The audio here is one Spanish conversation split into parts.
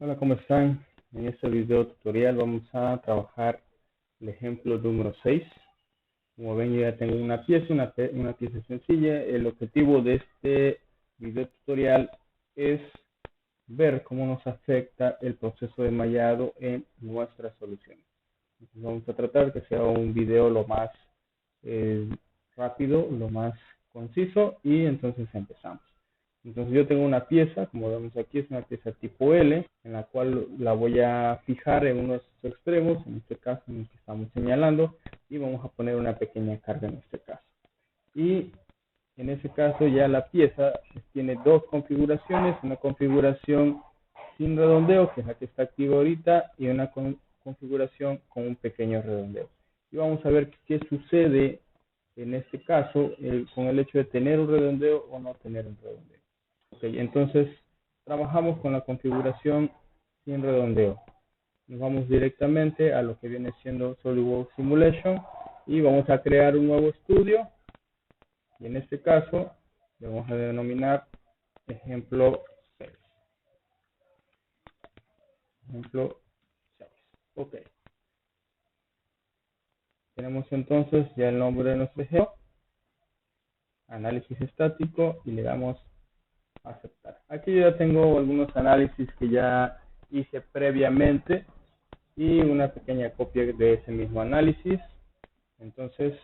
Hola, ¿cómo están? En este video tutorial vamos a trabajar el ejemplo número 6. Como ven, yo ya tengo una pieza sencilla. El objetivo de este video tutorial es ver cómo nos afecta el proceso de mallado en nuestra solución. Entonces vamos a tratar que sea un video lo más rápido, lo más conciso, y entonces empezamos. Entonces yo tengo una pieza, como vemos aquí, es una pieza tipo L, en la cual la voy a fijar en uno de sus extremos, en este caso en el que estamos señalando, y vamos a poner una pequeña carga en este caso. Y en ese caso ya la pieza tiene dos configuraciones, una configuración sin redondeo, que es la que está activa ahorita, y una configuración con un pequeño redondeo. Y vamos a ver qué sucede en este caso con el hecho de tener un redondeo o no tener un redondeo. Okay, entonces trabajamos con la configuración sin redondeo. Nos vamos directamente a lo que viene siendo SolidWorks Simulation y vamos a crear un nuevo estudio. Y en este caso le vamos a denominar ejemplo 6. Ejemplo 6. Ok. Tenemos entonces ya el nombre de nuestro ejemplo, análisis estático, y le damos aceptar. Aquí ya tengo algunos análisis que ya hice previamente y una pequeña copia de ese mismo análisis. Entonces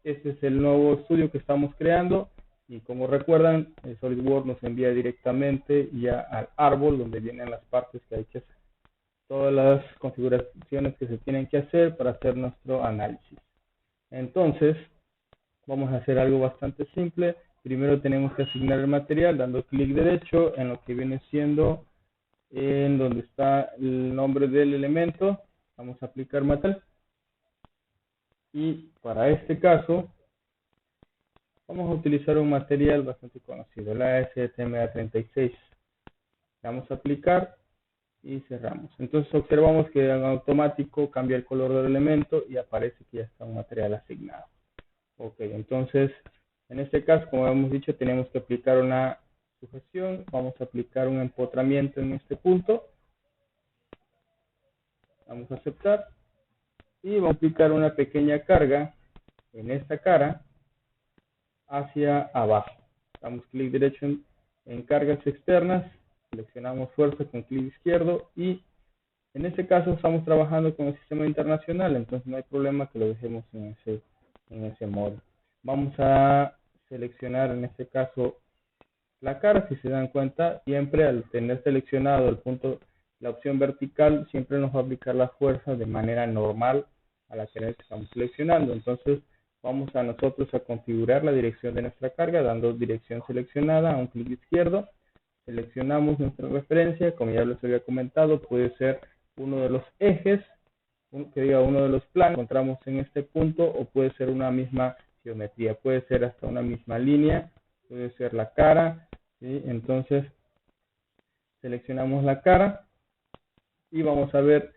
este es el nuevo estudio que estamos creando, y como recuerdan, el SolidWorks nos envía directamente ya al árbol donde vienen las partes que hay que hacer, todas las configuraciones que se tienen que hacer para hacer nuestro análisis. Entonces vamos a hacer algo bastante simple. Primero tenemos que asignar el material dando clic derecho en lo que viene siendo en donde está el nombre del elemento. Vamos a aplicar material. Y para este caso vamos a utilizar un material bastante conocido, la ASTM-A36. Vamos a aplicar y cerramos. Entonces observamos que en automático cambia el color del elemento y aparece que ya está un material asignado. Ok, entonces en este caso, como hemos dicho, tenemos que aplicar una sujeción. Vamos a aplicar un empotramiento en este punto. Vamos a aceptar. Y vamos a aplicar una pequeña carga en esta cara hacia abajo. Damos clic derecho en cargas externas. Seleccionamos fuerza con clic izquierdo. Y en este caso estamos trabajando con el sistema internacional. Entonces no hay problema que lo dejemos en ese modo. Vamos a seleccionar en este caso la cara. Si se dan cuenta, siempre al tener seleccionado el punto, la opción vertical, siempre nos va a aplicar la fuerza de manera normal a la que estamos seleccionando. Entonces vamos a nosotros a configurar la dirección de nuestra carga dando dirección seleccionada a un clic izquierdo. Seleccionamos nuestra referencia, como ya les había comentado, puede ser uno de los ejes, uno de los planos que encontramos en este punto, o puede ser una misma geometría, puede ser hasta una misma línea, puede ser la cara. ¿Sí? Entonces seleccionamos la cara y vamos a ver,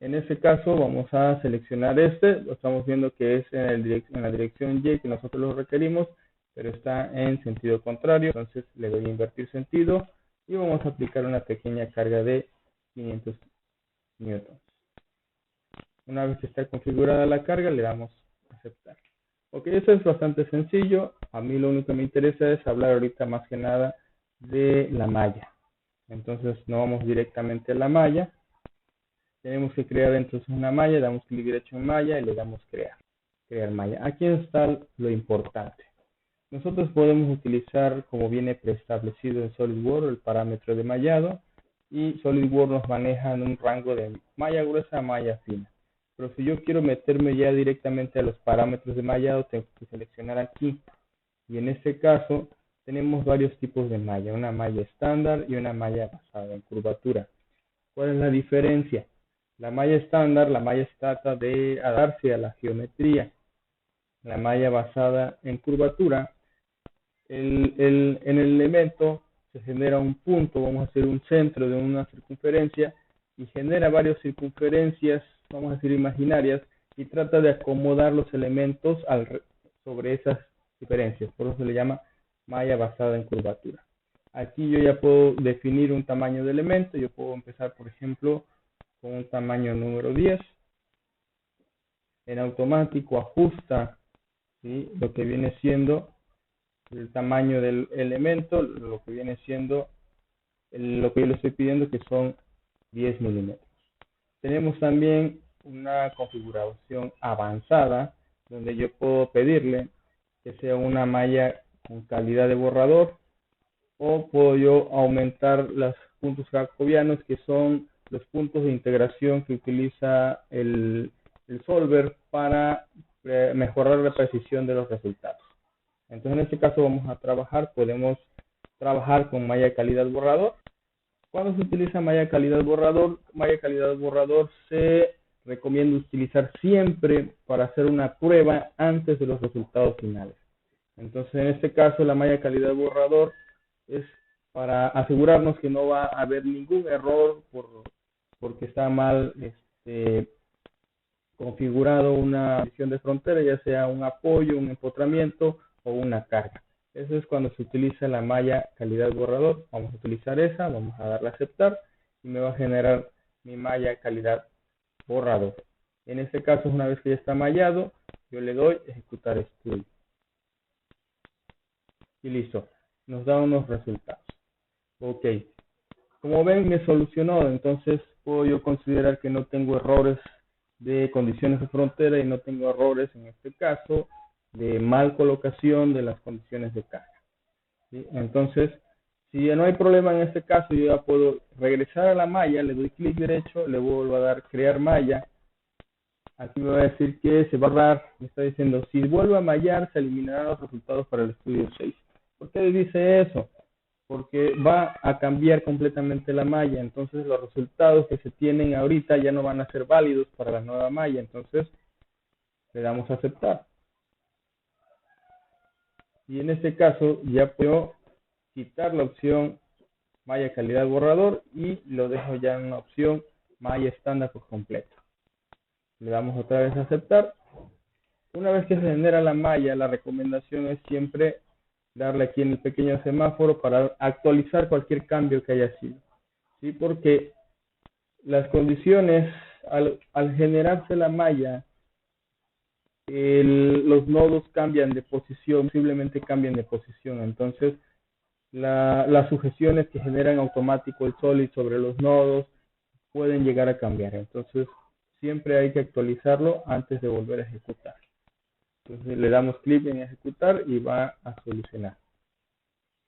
en este caso vamos a seleccionar lo estamos viendo que es en la dirección Y que nosotros lo requerimos, pero está en sentido contrario. Entonces le doy a invertir sentido y vamos a aplicar una pequeña carga de 500 newtons. Una vez que está configurada la carga, le damos a aceptar. Ok, eso es bastante sencillo. A mí lo único que me interesa es hablar ahorita más que nada de la malla. Entonces nos vamos directamente a la malla. Tenemos que crear entonces una malla, damos clic derecho en malla y le damos crear malla. Aquí está lo importante. Nosotros podemos utilizar, como viene preestablecido en SolidWorks, el parámetro de mallado, y SolidWorks nos maneja en un rango de malla gruesa a malla fina. Pero si yo quiero meterme ya directamente a los parámetros de mallado, tengo que seleccionar aquí. Y en este caso tenemos varios tipos de malla, una malla estándar y una malla basada en curvatura. ¿Cuál es la diferencia? La malla estándar, la malla trata de adaptarse a la geometría. La malla basada en curvatura, en el elemento se genera un punto, vamos a hacer un centro de una circunferencia, y genera varias circunferencias, vamos a decir imaginarias, y trata de acomodar los elementos sobre esas diferencias. Por eso se le llama malla basada en curvatura. Aquí yo ya puedo definir un tamaño de elemento. Yo puedo empezar, por ejemplo, con un tamaño número 10. En automático ajusta, ¿sí?, lo que viene siendo el tamaño del elemento, lo que viene siendo lo que yo le estoy pidiendo, que son 10 milímetros. Tenemos también una configuración avanzada, donde yo puedo pedirle que sea una malla con calidad de borrador, o puedo yo aumentar los puntos jacobianos, que son los puntos de integración que utiliza el solver para mejorar la precisión de los resultados. Entonces, en este caso vamos a podemos trabajar con malla calidad borrador. Cuando se utiliza malla calidad borrador se recomienda utilizar siempre para hacer una prueba antes de los resultados finales. Entonces, en este caso, la malla calidad borrador es para asegurarnos que no va a haber ningún error porque está mal configurado una visión de frontera, ya sea un apoyo, un empotramiento o una carga. Eso es cuando se utiliza la malla calidad borrador. Vamos a utilizar esa, vamos a darle a aceptar y me va a generar mi malla calidad borrador. En este caso, una vez que ya está mallado, yo le doy ejecutar estudio. Y listo, nos da unos resultados. Ok, como ven, me solucionó. Entonces puedo yo considerar que no tengo errores de condiciones de frontera y no tengo errores, en este caso, de mal colocación de las condiciones de carga, ¿sí? Entonces, si no hay problema en este caso, yo ya puedo regresar a la malla, le doy clic derecho, le vuelvo a dar crear malla. Aquí me va a decir que se va a borrar, me está diciendo, si vuelve a mallar, se eliminarán los resultados para el estudio 6. ¿Por qué dice eso? Porque va a cambiar completamente la malla. Entonces los resultados que se tienen ahorita ya no van a ser válidos para la nueva malla. Entonces le damos a aceptar. Y en este caso ya puedo quitar la opción malla calidad borrador y lo dejo ya en una opción malla estándar por completo. Le damos otra vez a aceptar. Una vez que se genera la malla, la recomendación es siempre darle aquí en el pequeño semáforo para actualizar cualquier cambio que haya sido, ¿sí? Porque las condiciones, al generarse la malla, los nodos cambian de posición, posiblemente cambien de posición. Entonces, las sujeciones que generan automático el Solid sobre los nodos pueden llegar a cambiar. Entonces, siempre hay que actualizarlo antes de volver a ejecutar. Entonces, le damos clic en ejecutar y va a solucionar.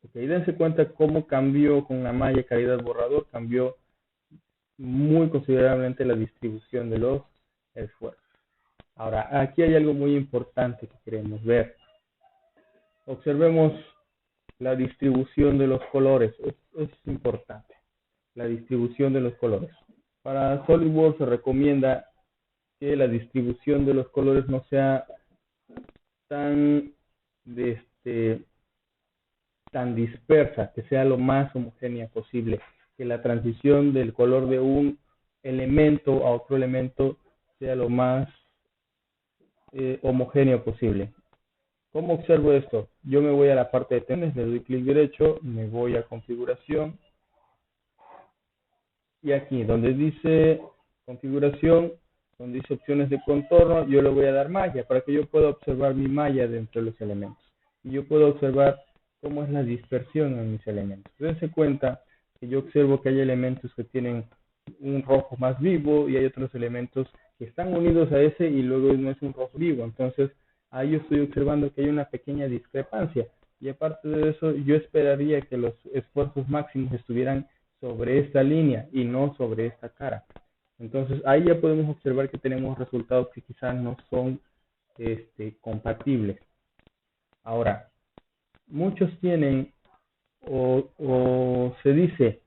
Ok, dense cuenta cómo cambió con la malla calidad borrador, cambió muy considerablemente la distribución de los esfuerzos. Ahora, aquí hay algo muy importante que queremos ver. Observemos la distribución de los colores. Es importante, la distribución de los colores. Para SolidWorks se recomienda que la distribución de los colores no sea tan tan dispersa, que sea lo más homogénea posible, que la transición del color de un elemento a otro elemento sea lo más homogéneo posible. ¿Cómo observo esto? Yo me voy a la parte de tendes, le doy clic derecho, me voy a configuración y aquí donde dice configuración, donde dice opciones de contorno, yo le voy a dar malla para que yo pueda observar mi malla dentro de los elementos y yo puedo observar cómo es la dispersión en mis elementos. Dense cuenta que yo observo que hay elementos que tienen un rojo más vivo y hay otros elementos que están unidos a ese y luego no es un rojo vivo. Entonces, ahí yo estoy observando que hay una pequeña discrepancia. Y aparte de eso, yo esperaría que los esfuerzos máximos estuvieran sobre esta línea y no sobre esta cara. Entonces, ahí ya podemos observar que tenemos resultados que quizás no son compatibles. Ahora, muchos tienen o se dice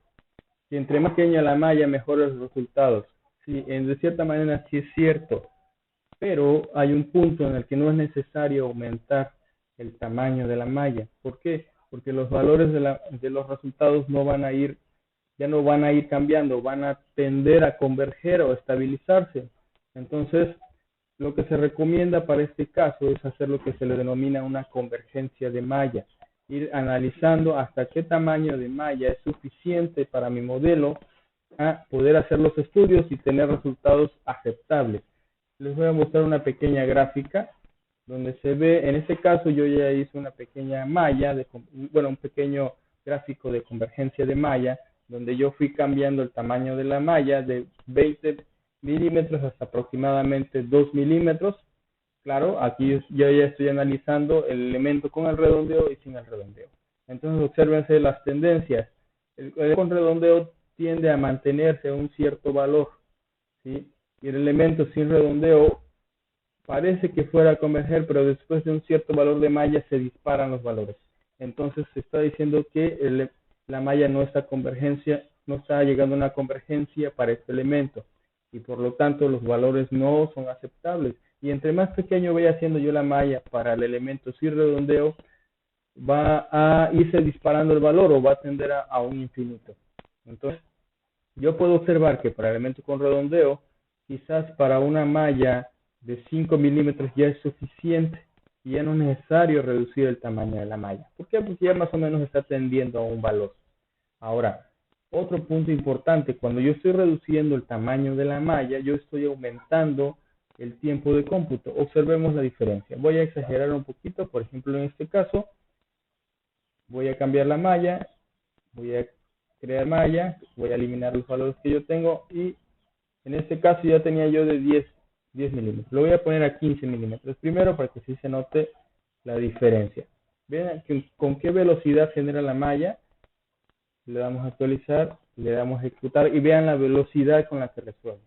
que entre más pequeña la malla, mejores los resultados. Sí, de cierta manera sí es cierto, pero hay un punto en el que no es necesario aumentar el tamaño de la malla. ¿Por qué? Porque los valores de los resultados ya no van a ir cambiando, van a tender a converger o estabilizarse. Entonces, lo que se recomienda para este caso es hacer lo que se le denomina una convergencia de malla. ir analizando hasta qué tamaño de malla es suficiente para mi modelo a poder hacer los estudios y tener resultados aceptables. Les voy a mostrar una pequeña gráfica donde se ve, en este caso yo ya hice una pequeña malla, bueno, un pequeño gráfico de convergencia de malla, donde yo fui cambiando el tamaño de la malla de 20 milímetros hasta aproximadamente 2 milímetros. Claro, aquí yo ya estoy analizando el elemento con el redondeo y sin el redondeo. Entonces, obsérvense las tendencias. El con redondeo tiende a mantenerse a un cierto valor, ¿sí? Y el elemento sin redondeo parece que fuera a converger, pero después de un cierto valor de malla se disparan los valores. Entonces, se está diciendo que la malla no está llegando a una convergencia para este elemento y por lo tanto los valores no son aceptables. Y entre más pequeño vaya haciendo yo la malla para el elemento sin redondeo, va a irse disparando el valor o va a tender a un infinito. Entonces, yo puedo observar que para el elemento con redondeo, quizás para una malla de 5 milímetros ya es suficiente y ya no es necesario reducir el tamaño de la malla. ¿Por qué? Porque ya más o menos está tendiendo a un valor. Ahora, otro punto importante, cuando yo estoy reduciendo el tamaño de la malla, yo estoy aumentando el tiempo de cómputo. Observemos la diferencia. Voy a exagerar un poquito, por ejemplo, en este caso, voy a cambiar la malla, voy a crear malla, voy a eliminar los valores que yo tengo y en este caso ya tenía yo de 10 milímetros. Lo voy a poner a 15 milímetros primero para que sí se note la diferencia. Vean con qué velocidad genera la malla. Le damos a actualizar, le damos a ejecutar y vean la velocidad con la que resuelve.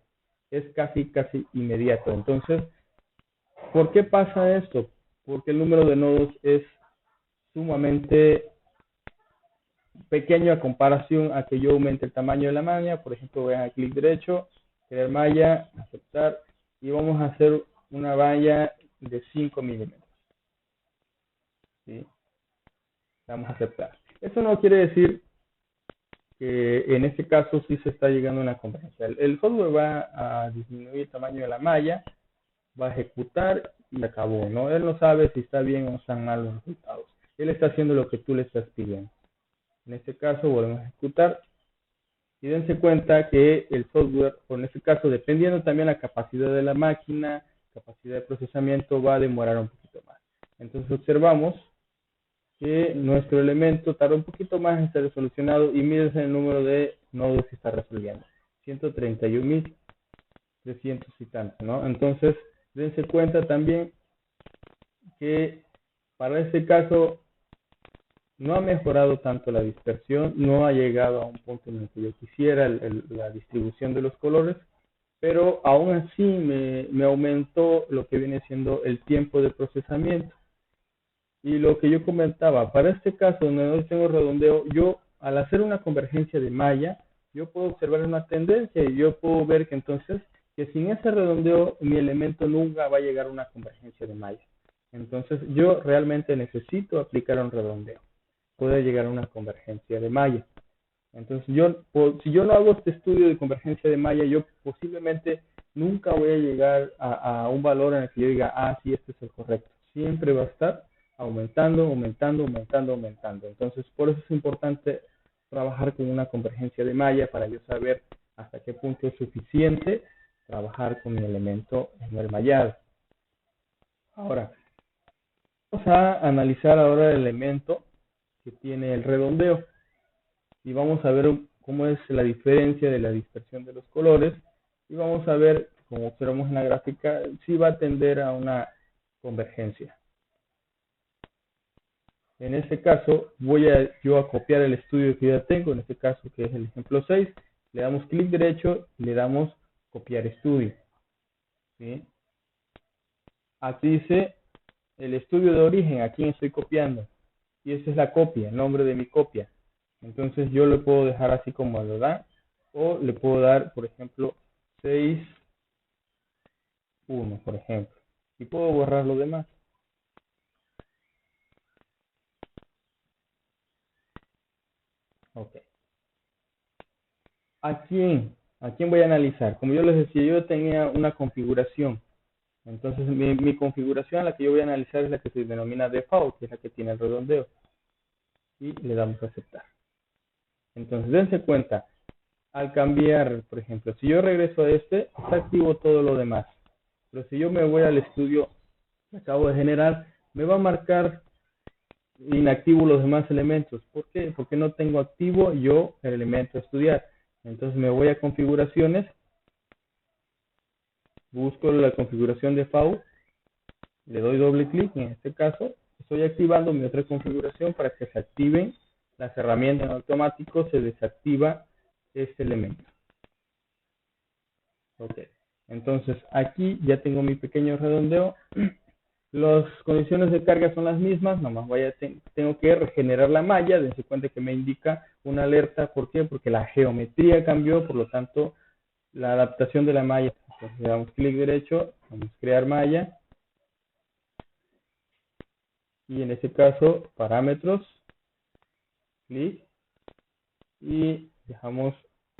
Es casi inmediato. Entonces, ¿por qué pasa esto? Porque el número de nodos es sumamente pequeño a comparación a que yo aumente el tamaño de la malla. Por ejemplo, voy a clic derecho, crear malla, aceptar y vamos a hacer una malla de 5 milímetros. ¿Sí? Vamos a aceptar. Eso no quiere decir que en este caso sí se está llegando a una convergencia. El software va a disminuir el tamaño de la malla, va a ejecutar y acabó, ¿no? Él no sabe si está bien o están mal los resultados. Él está haciendo lo que tú le estás pidiendo. En este caso volvemos a ejecutar y dense cuenta que el software, o en este caso dependiendo también la capacidad de la máquina, capacidad de procesamiento, va a demorar un poquito más. Entonces observamos que nuestro elemento tarda un poquito más en ser solucionado y miren el número de nodos que está resolviendo. 131.300 y tanto, ¿no? Entonces, dense cuenta también que para este caso no ha mejorado tanto la dispersión, no ha llegado a un punto en el que yo quisiera la distribución de los colores, pero aún así me aumentó lo que viene siendo el tiempo de procesamiento. Y lo que yo comentaba, para este caso donde no tengo redondeo, yo al hacer una convergencia de malla, yo puedo observar una tendencia y yo puedo ver que entonces, que sin ese redondeo, mi elemento nunca va a llegar a una convergencia de malla. Entonces, yo realmente necesito aplicar un redondeo, poder llegar a una convergencia de malla. Entonces, si yo no hago este estudio de convergencia de malla, yo posiblemente nunca voy a llegar a un valor en el que yo diga, ah, sí, este es el correcto. Siempre va a estar aumentando, aumentando, aumentando, aumentando. Entonces, por eso es importante trabajar con una convergencia de malla para yo saber hasta qué punto es suficiente trabajar con mi elemento en el mallado. Ahora, vamos a analizar ahora el elemento que tiene el redondeo y vamos a ver cómo es la diferencia de la dispersión de los colores y vamos a ver, como observamos en la gráfica, si va a tender a una convergencia. En este caso, voy yo a copiar el estudio que ya tengo, en este caso que es el ejemplo 6, le damos clic derecho y le damos copiar estudio. ¿Sí? Aquí dice el estudio de origen, a quién estoy copiando. Y esta es la copia, el nombre de mi copia. Entonces yo le puedo dejar así como lo da, o le puedo dar, por ejemplo, 6.1, por ejemplo. Y puedo borrar lo demás. Ok. ¿A quién voy a analizar? Como yo les decía, yo tenía una configuración. Entonces mi configuración, la que yo voy a analizar es la que se denomina default, que es la que tiene el redondeo. y le damos a aceptar. Entonces, dense cuenta, al cambiar, por ejemplo, si yo regreso a este, está activo todo lo demás. Pero si yo me voy al estudio que acabo de generar, me va a marcar inactivo los demás elementos. ¿Por qué? Porque no tengo activo yo el elemento a estudiar. Entonces me voy a configuraciones, busco la configuración de FAU, le doy doble clic, en este caso estoy activando mi otra configuración para que se activen las herramientas en automático, se desactiva este elemento. Ok, entonces aquí ya tengo mi pequeño redondeo. Las condiciones de carga son las mismas, nomás tengo que regenerar la malla. Dense cuenta que me indica una alerta. ¿Por qué? Porque la geometría cambió, por lo tanto la adaptación de la malla. Entonces le damos clic derecho, vamos a crear malla y en este caso parámetros, clic y dejamos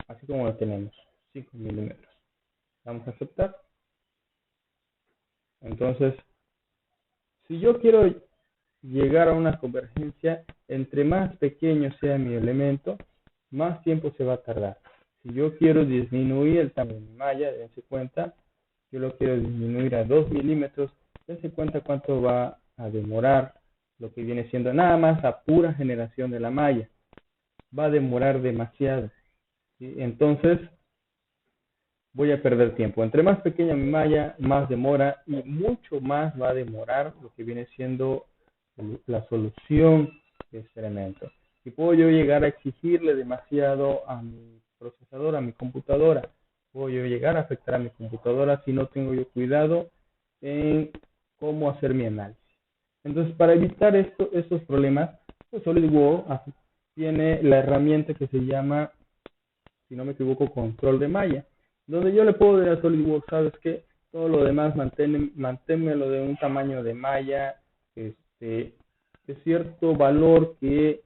así como lo tenemos, 5 milímetros. Vamos a aceptar. Entonces, si yo quiero llegar a una convergencia, entre más pequeño sea mi elemento, más tiempo se va a tardar. Si yo quiero disminuir el tamaño de mi malla, dense cuenta, yo lo quiero disminuir a 2 milímetros, dense cuenta cuánto va a demorar lo que viene siendo nada más a pura generación de la malla. Va a demorar demasiado, ¿sí? Entonces voy a perder tiempo. Entre más pequeña mi malla, más demora y mucho más va a demorar lo que viene siendo la solución de este elemento. Y puedo yo llegar a exigirle demasiado a mi procesador, a mi computadora. Puedo yo llegar a afectar a mi computadora si no tengo yo cuidado en cómo hacer mi análisis. Entonces, para evitar estos problemas, pues SolidWorks tiene la herramienta que se llama, si no me equivoco, control de malla, donde yo le puedo decir a SolidWorks, ¿sabes qué? Todo lo demás manténmelo de un tamaño de malla, de cierto valor que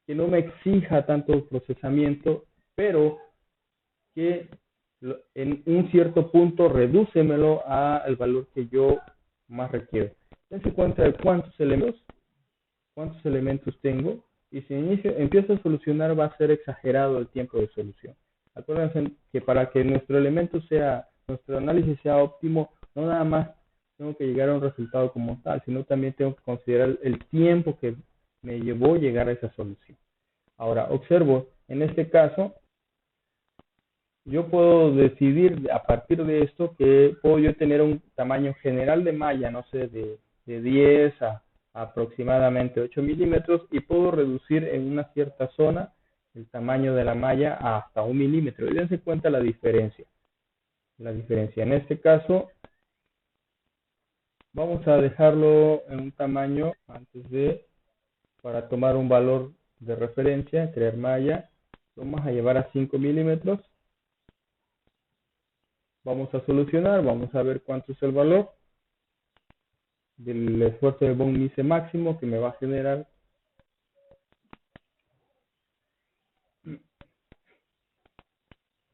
no me exija tanto procesamiento, pero que en un cierto punto redúcemelo al valor que yo más requiero. Dense cuenta de cuántos elementos tengo, y si empiezo a solucionar va a ser exagerado el tiempo de solución. Acuérdense que para que nuestro análisis sea óptimo, no nada más tengo que llegar a un resultado como tal, sino también tengo que considerar el tiempo que me llevó llegar a esa solución. Ahora, observo, en este caso, yo puedo decidir a partir de esto que puedo yo tener un tamaño general de malla, no sé, de 10 a aproximadamente 8 milímetros, y puedo reducir en una cierta zona el tamaño de la malla hasta 1 milímetro. Y dense cuenta la diferencia. En este caso, vamos a dejarlo en un tamaño para tomar un valor de referencia, crear malla, lo vamos a llevar a 5 milímetros. Vamos a solucionar, vamos a ver cuánto es el valor del esfuerzo de von Mises máximo que me va a generar.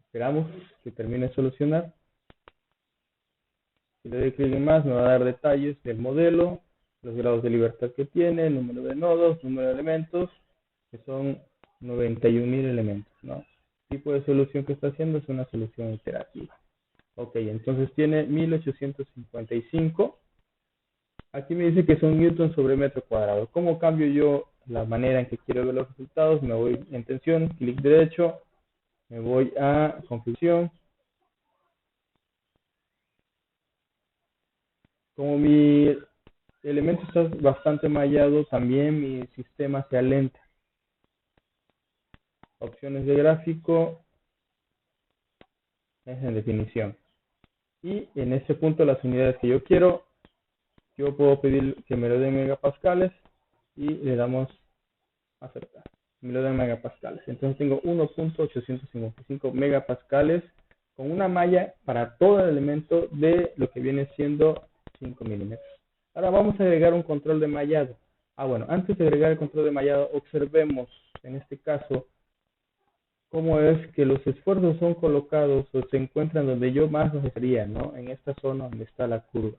Esperamos que termine de solucionar. Si le doy clic en más, me va a dar detalles del modelo, los grados de libertad que tiene, el número de nodos, número de elementos, que son 91.000 elementos, ¿no? El tipo de solución que está haciendo es una solución iterativa. Ok, entonces tiene 1855. Aquí me dice que son newtons sobre metro cuadrado. ¿Cómo cambio yo la manera en que quiero ver los resultados? Me voy en tensión, clic derecho, me voy a configuración. Como mi elemento está bastante mallado, también mi sistema se alenta. Opciones de gráfico, es en definición. Y en este punto las unidades que yo quiero, yo puedo pedir que me lo den megapascales y le damos a aceptar. Me lo den megapascales. Entonces tengo 1.855 megapascales con una malla para todo el elemento de lo que viene siendo 5 milímetros. Ahora vamos a agregar un control de mallado. Bueno, antes de agregar el control de mallado, observemos en este caso cómo es que los esfuerzos son colocados o se encuentran donde yo más los desearía, ¿no? En esta zona donde está la curva.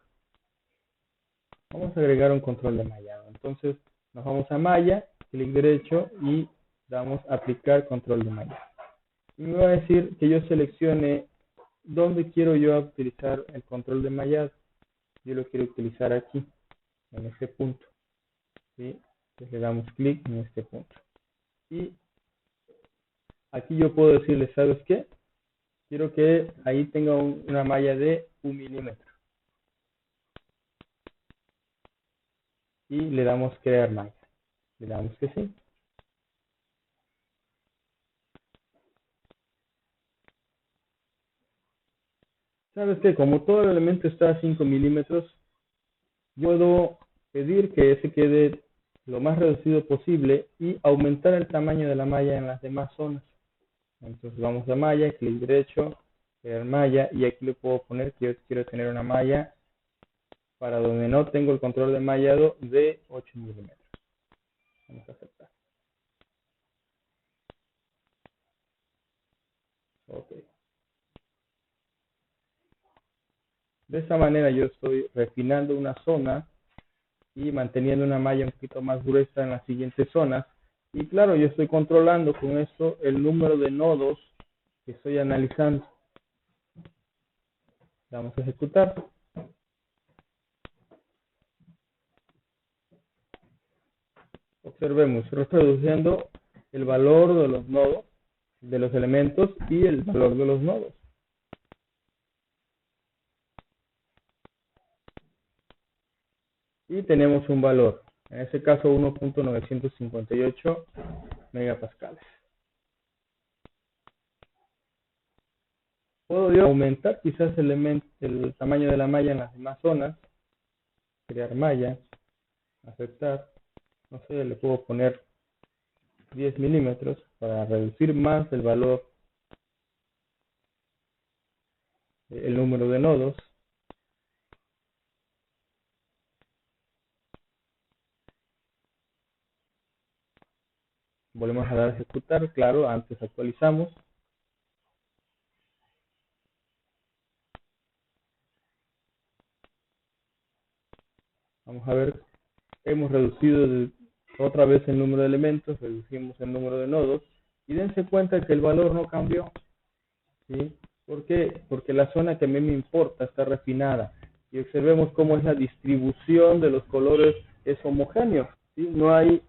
Vamos a agregar un control de mallado. Entonces, Nos vamos a malla, clic derecho y damos aplicar control de malla. Y me va a decir que yo seleccione dónde quiero yo utilizar el control de mallado. Yo lo quiero utilizar aquí, en este punto. ¿Sí? Entonces le damos clic en este punto. Y aquí yo puedo decirle, ¿sabes qué? Quiero que ahí tenga una malla de 1 milímetro. Y le damos crear malla. Le damos que sí. ¿Sabes qué? Como todo el elemento está a 5 milímetros, yo puedo pedir que se quede lo más reducido posible y aumentar el tamaño de la malla en las demás zonas. Entonces vamos a malla, clic derecho, crear malla, y aquí le puedo poner que yo quiero tener una malla para donde no tengo el control de mallado de 8 milímetros. Vamos a aceptar. Ok. De esta manera yo estoy refinando una zona y manteniendo una malla un poquito más gruesa en las siguientes zonas. Y claro, yo estoy controlando con esto el número de nodos que estoy analizando. Vamos a ejecutar. Observemos, reproduciendo el valor de los nodos, de los elementos y el valor de los nodos. Y tenemos un valor, en este caso 1.958 megapascales. Puedo yo aumentar quizás el tamaño de la malla en las demás zonas, crear malla, aceptar, no sé, le puedo poner 10 milímetros para reducir más el valor, el número de nodos. Volvemos a dar a ejecutar, claro, antes actualizamos. Vamos a ver, hemos reducido otra vez el número de elementos, reducimos el número de nodos, y dense cuenta que el valor no cambió. ¿Sí? ¿Por qué? Porque la zona que a mí me importa está refinada. Y observemos cómo es la distribución de los colores, es homogéneo. ¿Sí? No hay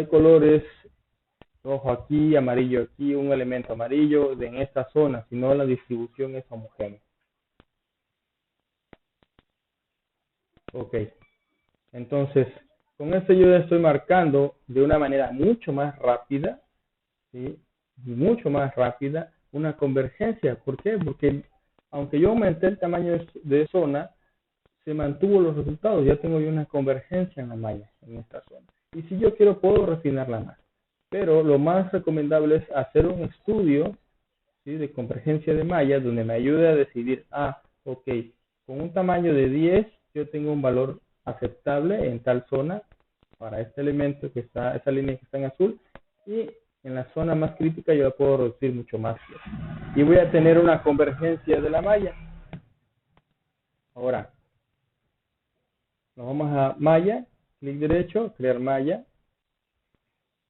colores rojo aquí, amarillo aquí, un elemento amarillo en esta zona, sino la distribución es homogénea. Ok. Entonces, con esto yo ya estoy marcando de una manera mucho más rápida, ¿sí? Mucho más rápida, una convergencia. ¿Por qué? Porque aunque yo aumenté el tamaño de zona, se mantuvo los resultados. Ya tengo yo una convergencia en la malla, en esta zona. Y si yo quiero, puedo refinarla más. Pero lo más recomendable es hacer un estudio, ¿sí?, de convergencia de malla, donde me ayude a decidir, ok, con un tamaño de 10, yo tengo un valor aceptable en tal zona para este elemento que está, esa línea que está en azul, y en la zona más crítica yo la puedo reducir mucho más. Y voy a tener una convergencia de la malla. Ahora, nos vamos a malla, clic derecho, crear malla,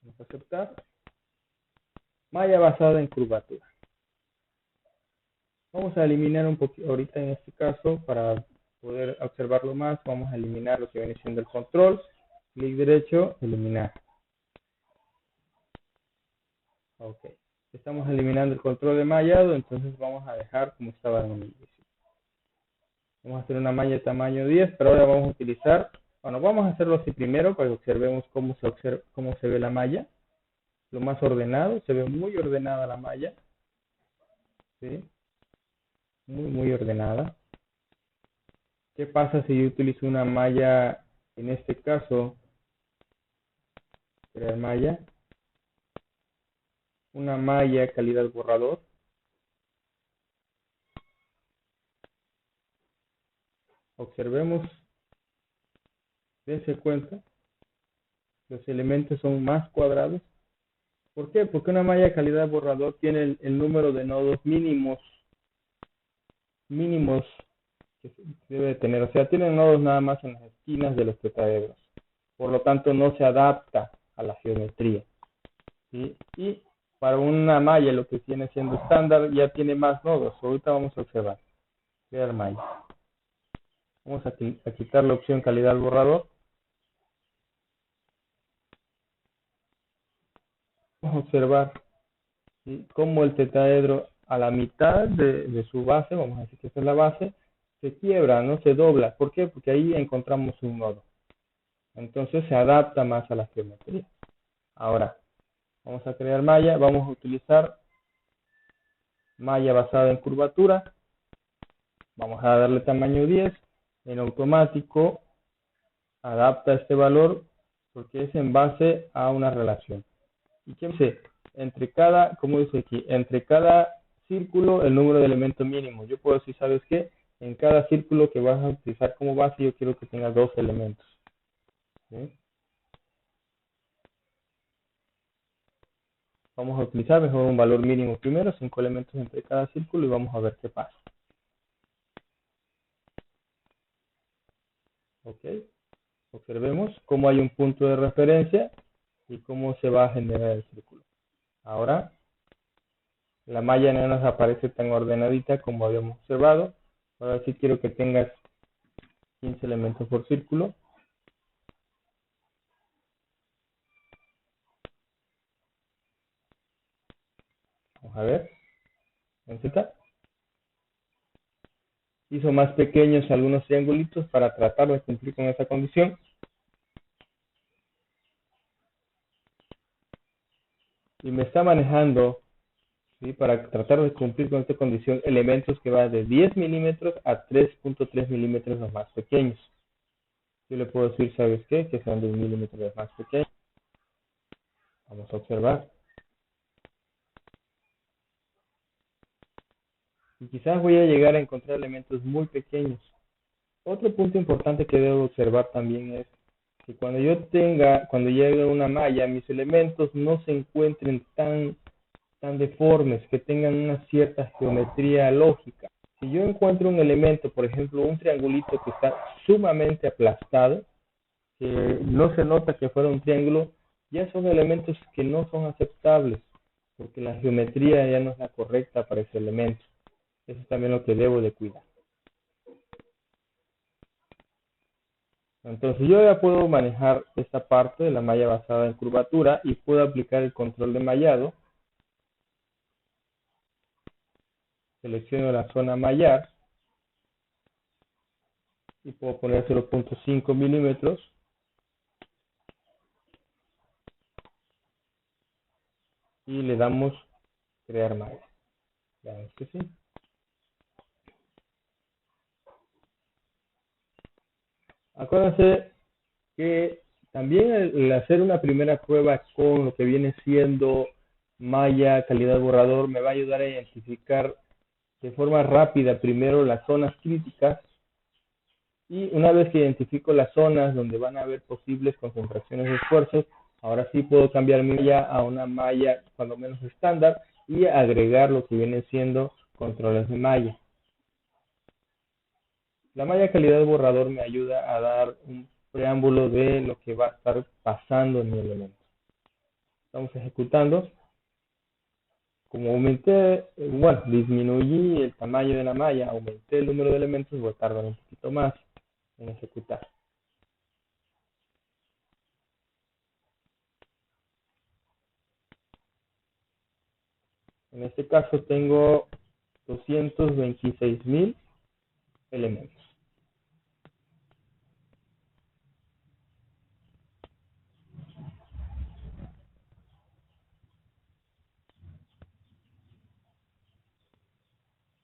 vamos a aceptar. Malla basada en curvatura. Vamos a eliminar un poquito, ahorita en este caso, para poder observarlo más, vamos a eliminar lo que viene siendo el control, clic derecho, eliminar. Ok, estamos eliminando el control de mallado, entonces vamos a dejar como estaba en el inicio. Vamos a hacer una malla de tamaño 10, pero ahora vamos a utilizar, bueno, vamos a hacerlo así primero para que observemos cómo se ve la malla. Lo más ordenado, se ve muy ordenada la malla, ¿sí? Muy ordenada. ¿Qué pasa si yo utilizo una malla, en este caso, crear malla, una malla calidad borrador? Observemos, dense cuenta, los elementos son más cuadrados. ¿Por qué? Porque una malla calidad borrador tiene el número de nodos mínimos que debe tener. O sea, tiene nodos nada más en las esquinas de los tetraedros. por lo tanto no se adapta a la geometría, ¿sí? Y para una malla, lo que viene siendo estándar, ya tiene más nodos. Ahorita vamos a observar. Crear malla. Vamos a quitar la opción calidad al borrador. Vamos a observar, ¿sí?, cómo el tetraedro a la mitad de su base, vamos a decir que esta es la base, se quiebra, no se dobla. ¿Por qué? Porque ahí encontramos un nodo. Entonces se adapta más a la geometría. Ahora, vamos a crear malla. Vamos a utilizar malla basada en curvatura. Vamos a darle tamaño 10. En automático adapta este valor porque es en base a una relación. ¿Y qué dice? Entre cada, como dice aquí, entre cada círculo el número de elementos mínimo. Yo puedo decir, ¿sabes qué? En cada círculo que vas a utilizar como base, yo quiero que tenga 2 elementos. ¿Sí? Vamos a utilizar mejor un valor mínimo primero, 5 elementos entre cada círculo, y vamos a ver qué pasa. Ok. Observemos cómo hay un punto de referencia y cómo se va a generar el círculo. Ahora, la malla no nos aparece tan ordenadita como habíamos observado. Ahora sí quiero que tengas 15 elementos por círculo. Vamos a ver. En Z. Hizo más pequeños algunos triangulitos para tratar de cumplir con esa condición. Y me está manejando, ¿sí?, para tratar de cumplir con esta condición, elementos que van de 10 milímetros a 3.3 milímetros los más pequeños. Yo le puedo decir, ¿sabes qué? Que sean 10 milímetros los más pequeños. Vamos a observar. Y quizás voy a llegar a encontrar elementos muy pequeños. Otro punto importante que debo observar también es que cuando llegue una malla, mis elementos no se encuentren tan deformes, que tengan una cierta geometría lógica. Si yo encuentro un elemento, por ejemplo, un triangulito que está sumamente aplastado, que no se nota que fuera un triángulo, ya son elementos que no son aceptables, porque la geometría ya no es la correcta para ese elemento. Eso es también lo que debo de cuidar. Entonces yo ya puedo manejar esta parte de la malla basada en curvatura y puedo aplicar el control de mallado. Selecciono la zona mallar y puedo poner 0.5 milímetros. Y le damos crear malla. Veamos que sí. Acuérdense que también el hacer una primera prueba con lo que viene siendo malla calidad borrador me va a ayudar a identificar de forma rápida primero las zonas críticas, y una vez que identifico las zonas donde van a haber posibles concentraciones de esfuerzos, ahora sí puedo cambiar mi malla a una malla cuando menos estándar y agregar lo que viene siendo controles de malla. La malla calidad borrador me ayuda a dar un preámbulo de lo que va a estar pasando en mi elemento. Estamos ejecutando. Como disminuí el tamaño de la malla, aumenté el número de elementos, voy a tardar un poquito más en ejecutar. En este caso tengo 226,000 elementos.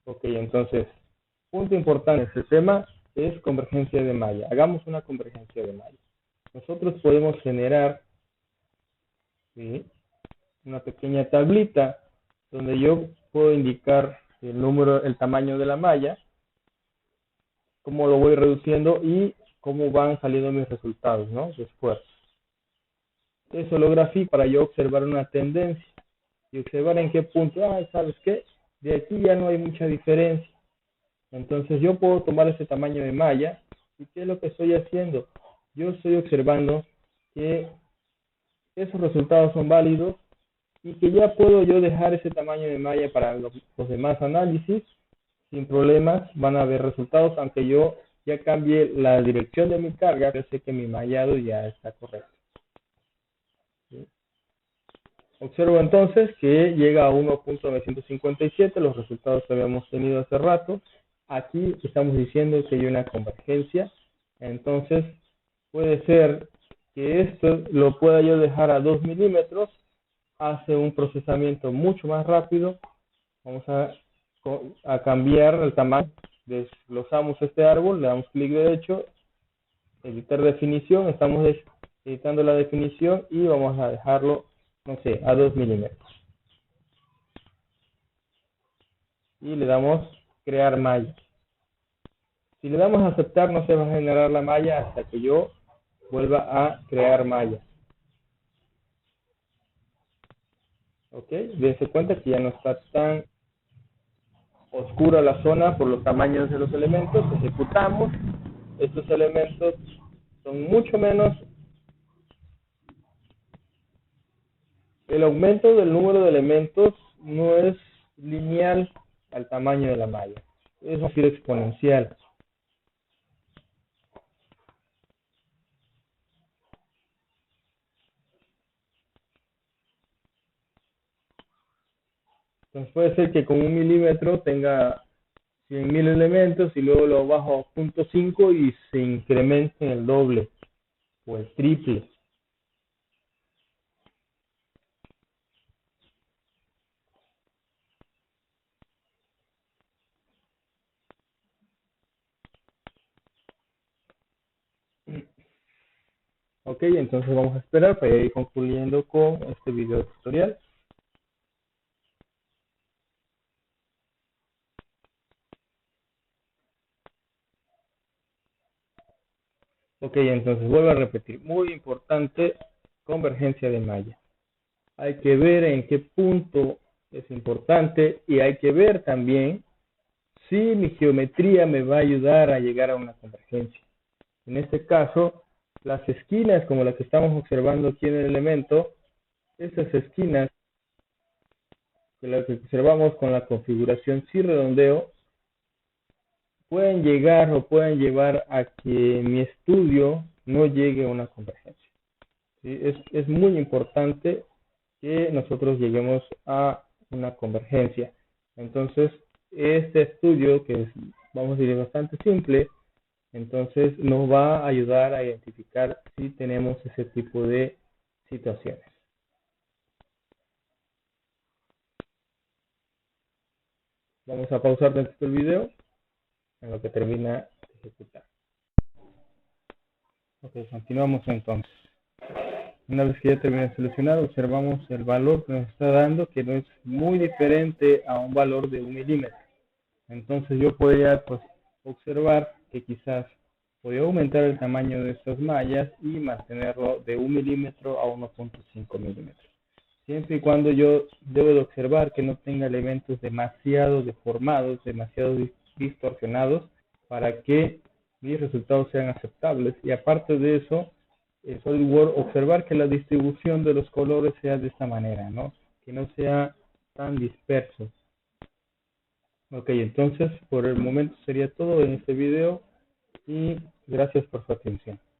Ok, entonces, punto importante en este tema es convergencia de malla. Hagamos una convergencia de malla. Nosotros podemos generar, ¿sí?, una pequeña tablita donde yo puedo indicar el tamaño de la malla, cómo lo voy reduciendo y cómo van saliendo mis resultados, ¿no?, después. Eso lo grafico para yo observar una tendencia y observar en qué punto, ¿sabes qué? De aquí ya no hay mucha diferencia. Entonces yo puedo tomar ese tamaño de malla y ¿qué es lo que estoy haciendo? Yo estoy observando que esos resultados son válidos y que ya puedo yo dejar ese tamaño de malla para los demás análisis sin problemas. Van a haber resultados, aunque yo ya cambie la dirección de mi carga, yo sé que mi mallado ya está correcto. ¿Sí? Observo entonces que llega a 1.957, los resultados que habíamos tenido hace rato. Aquí estamos diciendo que hay una convergencia, entonces puede ser que esto lo pueda yo dejar a 2 milímetros, hace un procesamiento mucho más rápido. Vamos a cambiar el tamaño, desglosamos este árbol, le damos clic derecho, editar definición, estamos editando la definición y vamos a dejarlo, no sé, a 2 milímetros. Y le damos crear malla. Si le damos a aceptar, no se va a generar la malla hasta que yo vuelva a crear malla. Ok, dense cuenta que ya no está tan oscura la zona por los tamaños de los elementos. Ejecutamos. Estos elementos son mucho menos. El aumento del número de elementos no es lineal al tamaño de la malla, es decir, exponencial. Entonces puede ser que con 1 milímetro tenga 100.000 elementos y luego lo bajo a 0.5 y se incremente el doble o el triple. Ok, entonces vamos a esperar para ir concluyendo con este video tutorial. Ok, entonces vuelvo a repetir, muy importante, convergencia de malla. Hay que ver en qué punto es importante y hay que ver también si mi geometría me va a ayudar a llegar a una convergencia. En este caso, las esquinas, como las que estamos observando aquí en el elemento, estas esquinas, que las que observamos con la configuración sin redondeo, pueden llegar o pueden llevar a que mi estudio no llegue a una convergencia. ¿Sí? Es muy importante que nosotros lleguemos a una convergencia. Entonces, este estudio, que es, vamos a decir, bastante simple, entonces nos va a ayudar a identificar si tenemos ese tipo de situaciones. Vamos a pausar dentro del video en lo que termina de ejecutar. Ok, continuamos entonces. Una vez que ya termina de seleccionar, observamos el valor que nos está dando, que no es muy diferente a un valor de 1 milímetro. Entonces yo podría pues, observar que quizás podría aumentar el tamaño de estas mallas y mantenerlo de 1 milímetro a 1.5 milímetros. Siempre y cuando yo debo de observar que no tenga elementos demasiado deformados, demasiado distorsionados, para que mis resultados sean aceptables. Y aparte de eso, en SolidWorks observar que la distribución de los colores sea de esta manera, ¿no? Que no sea tan disperso. Ok, entonces por el momento sería todo en este video y gracias por su atención.